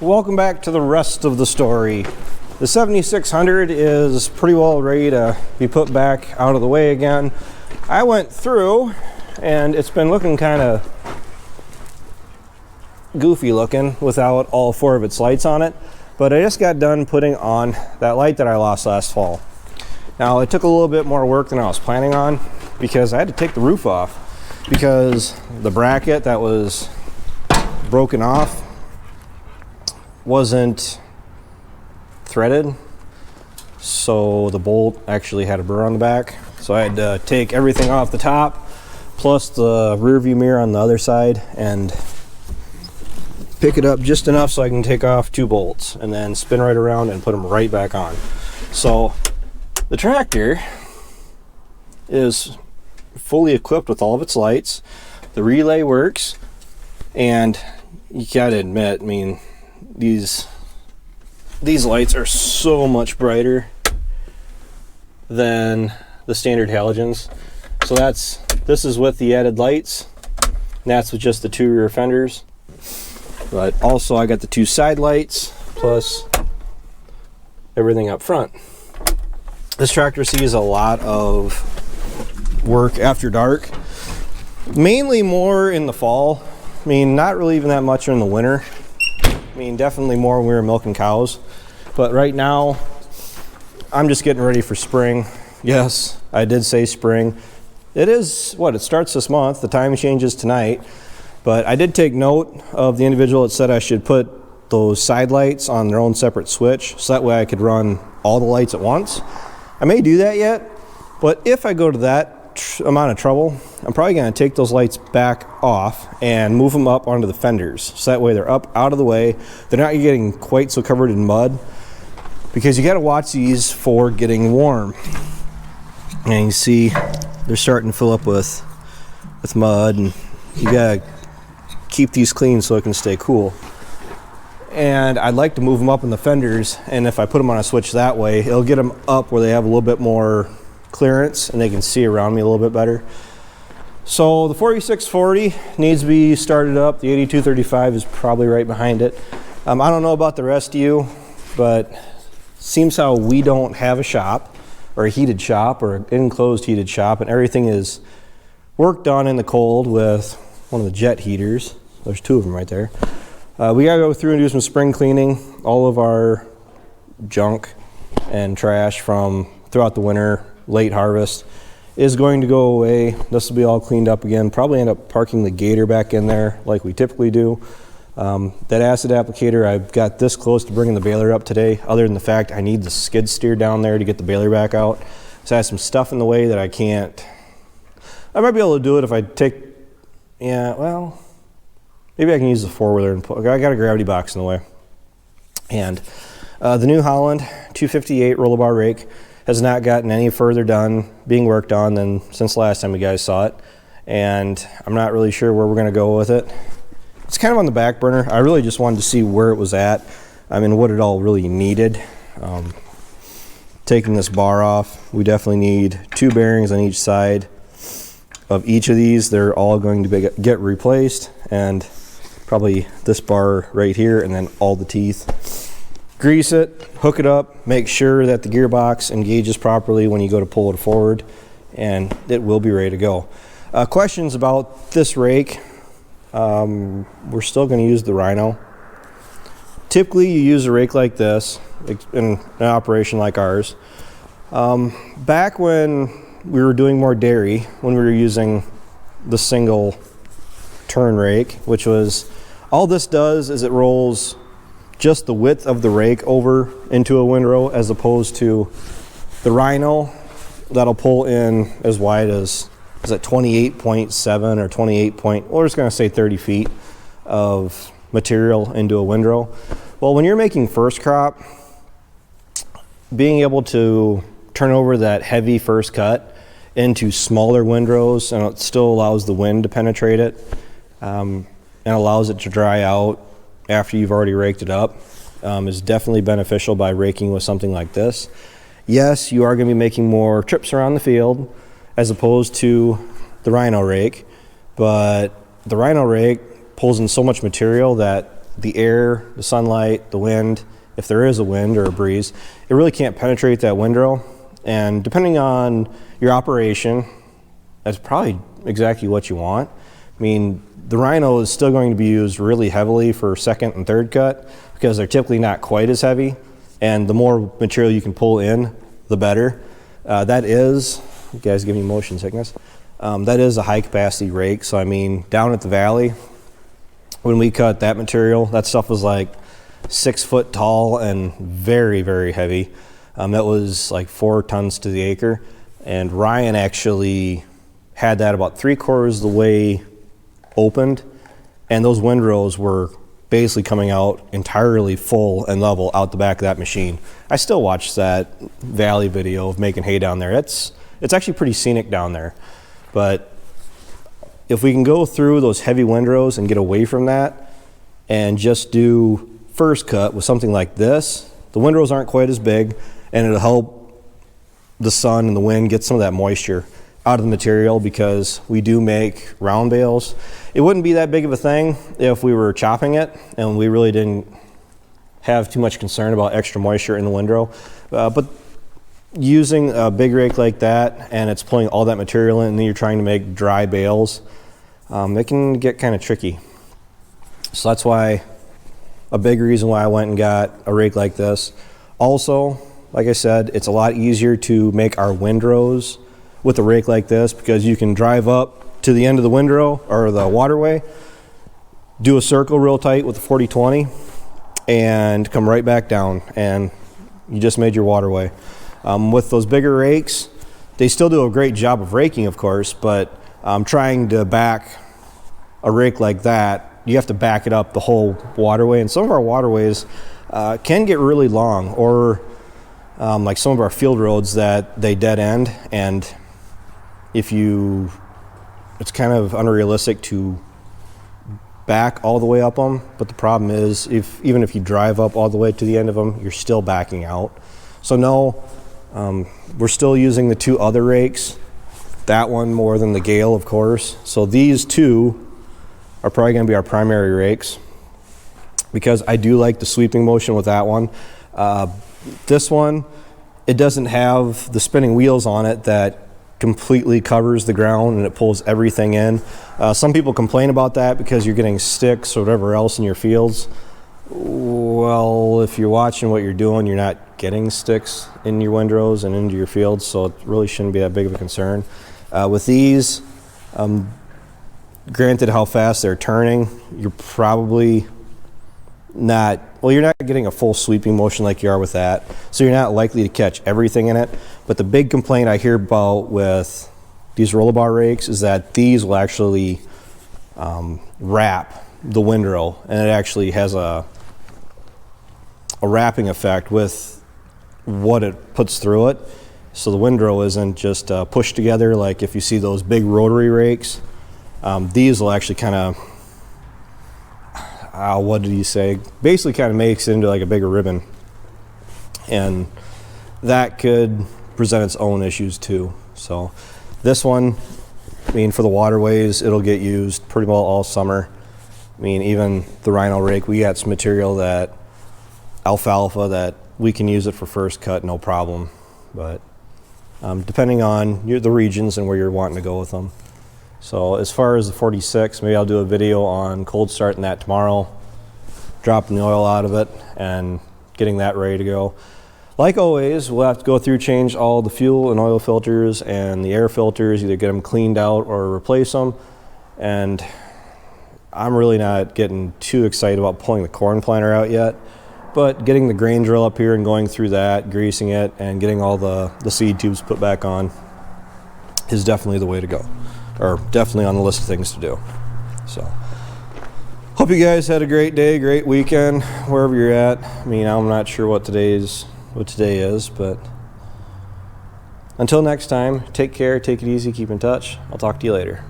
Welcome back to the rest of the story. The 7600 is pretty well ready to be put back out of the way again. I went through and it's been looking kind of goofy looking without all four of its lights on it, but I just got done putting on that light that I lost last fall. Now it took a little bit more work than I was planning on because I had to take the roof off because the bracket that was broken off wasn't threaded, so the bolt actually had a burr on the back, so I had to take everything off the top plus the rear view mirror on the other side and pick it up just enough so I can take off two bolts and then spin right around and put them right back on. So the tractor is fully equipped with all of its lights, the relay works, and you gotta admit, I mean, these lights are so much brighter than the standard halogens. So this is with the added lights, and that's with just the two rear fenders. But also I got the two side lights plus everything up front. This tractor sees a lot of work after dark, mainly more in the fall. I mean, not really even that much in the winter. I mean, definitely more when we were milking cows. But right now, I'm just getting ready for spring. Yes, I did say spring. It is, it starts this month. The time changes tonight. But I did take note of the individual that said I should put those side lights on their own separate switch, so that way I could run all the lights at once. I may do that yet, but if I go to that amount of trouble, I'm probably going to take those lights back off and move them up onto the fenders, so that way they're up out of the way. They're not getting quite so covered in mud, because you got to watch these for getting warm. And you see they're starting to fill up with mud, and you got to keep these clean so it can stay cool. And I'd like to move them up in the fenders, and if I put them on a switch that way, it'll get them up where they have a little bit more clearance and they can see around me a little bit better. So the 4640 needs to be started up. The 8235 is probably right behind it. I don't know about the rest of you, but seems how we don't have a shop or a heated shop or an enclosed heated shop, and everything is work done in the cold with one of the jet heaters. There's two of them right there. We gotta go through and do some spring cleaning. All of our junk and trash from throughout the winter, late harvest, is going to go away. This will be all cleaned up again. Probably end up parking the gator back in there like we typically do. That acid applicator, I've got this close to bringing the baler up today, other than the fact I need the skid steer down there to get the baler back out. So I have some stuff in the way that I can't. I might be able to do it if I take, yeah, well, maybe I can use the four-wheeler and I got a gravity box in the way. And the New Holland 258 roller-bar rake has not gotten any further being worked on than since last time you guys saw it. And I'm not really sure where we're gonna go with it. It's kind of on the back burner. I really just wanted to see where it was at. I mean, what it all really needed. Taking this bar off, we definitely need two bearings on each side of each of these. They're all going to get replaced, and probably this bar right here, and then all the teeth. Grease it, hook it up, make sure that the gearbox engages properly when you go to pull it forward, and it will be ready to go. Questions about this rake? We're still going to use the Rhino. Typically you use a rake like this in an operation like ours. Back when we were doing more dairy, when we were using the single turn rake, which was, all this does is it rolls just the width of the rake over into a windrow, as opposed to the Rhino that'll pull in as wide as, is it 28.7 or 28 point, we're just gonna say 30 feet of material into a windrow. Well, when you're making first crop, being able to turn over that heavy first cut into smaller windrows, and it still allows the wind to penetrate it, and allows it to dry out after you've already raked it up, is definitely beneficial by raking with something like this. Yes, you are going to be making more trips around the field as opposed to the Rhino rake, but the Rhino rake pulls in so much material that the air, the sunlight, the wind, if there is a wind or a breeze, it really can't penetrate that windrow. And depending on your operation, that's probably exactly what you want. I mean, the Rhino is still going to be used really heavily for second and third cut because they're typically not quite as heavy, and the more material you can pull in, the better. That is, you guys give me motion sickness, that is a high capacity rake. So I mean, down at the valley, when we cut that material, that stuff was like 6 foot tall and very, very heavy. That was like 4 tons to the acre, and Ryan actually had that about 3/4 of the way opened, and those windrows were basically coming out entirely full and level out the back of that machine. I still watch that valley video of making hay down there. It's actually pretty scenic down there. But if we can go through those heavy windrows and get away from that and just do first cut with something like this, the windrows aren't quite as big, and it'll help the sun and the wind get some of that moisture out of the material, because we do make round bales. It wouldn't be that big of a thing if we were chopping it and we really didn't have too much concern about extra moisture in the windrow. But using a big rake like that, and it's pulling all that material in, and then you're trying to make dry bales, it can get kind of tricky. So that's why, a big reason why I went and got a rake like this. Also, like I said, it's a lot easier to make our windrows with a rake like this, because you can drive up to the end of the windrow or the waterway, do a circle real tight with the 40-20, and come right back down, and you just made your waterway. With those bigger rakes, they still do a great job of raking, of course, but trying to back a rake like that, you have to back it up the whole waterway, and some of our waterways can get really long, or like some of our field roads that they dead end, and it's kind of unrealistic to back all the way up them. But the problem is, even if you drive up all the way to the end of them, you're still backing out. So no, we're still using the 2 other rakes, that one more than the Gale, of course. So these 2 are probably going to be our primary rakes, because I do like the sweeping motion with that one. This one, it doesn't have the spinning wheels on it that completely covers the ground and it pulls everything in. Some people complain about that because you're getting sticks or whatever else in your fields. Well, if you're watching what you're doing, you're not getting sticks in your windrows and into your fields, so it really shouldn't be that big of a concern. With these, granted how fast they're turning, you're probably not, well, you're not getting a full sweeping motion like you are with that, so you're not likely to catch everything in it. But the big complaint I hear about with these roll-bar rakes is that these will actually wrap the windrow, and it actually has a wrapping effect with what it puts through it, so the windrow isn't just pushed together like if you see those big rotary rakes. These will actually kind of, what did he say? Basically kind of makes it into like a bigger ribbon. And that could present its own issues too. So this one, I mean, for the waterways, it'll get used pretty well all summer. I mean, even the Rhino rake, we got some material that alfalfa that we can use it for first cut, no problem. But depending on the regions and where you're wanting to go with them. So as far as the 46, maybe I'll do a video on cold starting that tomorrow, dropping the oil out of it and getting that ready to go. Like always, we'll have to go through, change all the fuel and oil filters and the air filters, either get them cleaned out or replace them. And I'm really not getting too excited about pulling the corn planter out yet, but getting the grain drill up here and going through that, greasing it, and getting all the seed tubes put back on is definitely the way to go. Or definitely on the list of things to do. So, hope you guys had a great day, great weekend, wherever you're at. I mean, I'm not sure what today is, but until next time, take care, take it easy, keep in touch. I'll talk to you later.